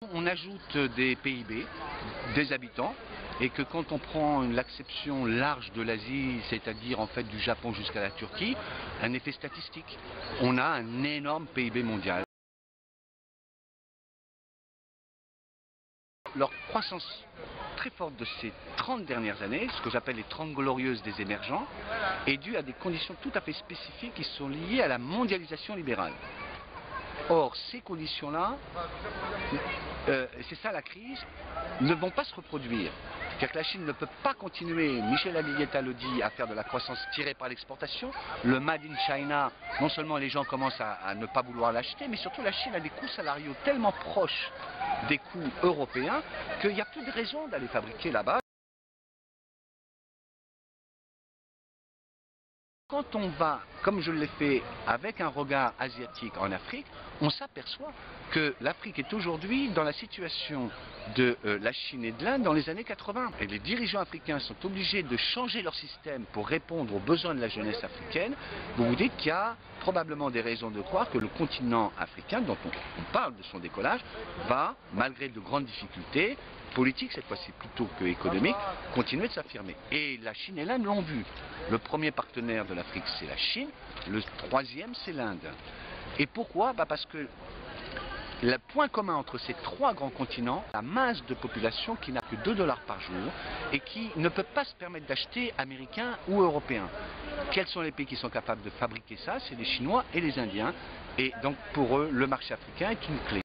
On ajoute des PIB, des habitants, et que quand on prend l'acception large de l'Asie, c'est-à-dire en fait du Japon jusqu'à la Turquie, un effet statistique. On a un énorme PIB mondial. Leur croissance très forte de ces 30 dernières années, ce que j'appelle les 30 glorieuses des émergents, est due à des conditions tout à fait spécifiques qui sont liées à la mondialisation libérale. Or, ces conditions-là, c'est ça la crise, ne vont pas se reproduire. C'est-à-dire que la Chine ne peut pas continuer, Michel Aglietta le dit, à faire de la croissance tirée par l'exportation. Le Made in China, non seulement les gens commencent à ne pas vouloir l'acheter, mais surtout la Chine a des coûts salariaux tellement proches des coûts européens qu'il n'y a plus de raison d'aller fabriquer là-bas. Quand on va, comme je l'ai fait avec un regard asiatique en Afrique, on s'aperçoit que l'Afrique est aujourd'hui dans la situation de la Chine et de l'Inde dans les années 80. Et les dirigeants africains sont obligés de changer leur système pour répondre aux besoins de la jeunesse africaine. Vous vous dites qu'il y a probablement des raisons de croire que le continent africain, dont on parle de son décollage, va, malgré de grandes difficultés, politique cette fois-ci plutôt que économique, continuer de s'affirmer. Et la Chine et l'Inde l'ont vu. Le premier partenaire de l'Afrique, c'est la Chine. Le troisième, c'est l'Inde. Et pourquoi? Parce que le point commun entre ces trois grands continents, la masse de population qui n'a que 2 $ par jour et qui ne peut pas se permettre d'acheter américain ou européen. Quels sont les pays qui sont capables de fabriquer ça? C'est les Chinois et les Indiens. Et donc pour eux, le marché africain est une clé.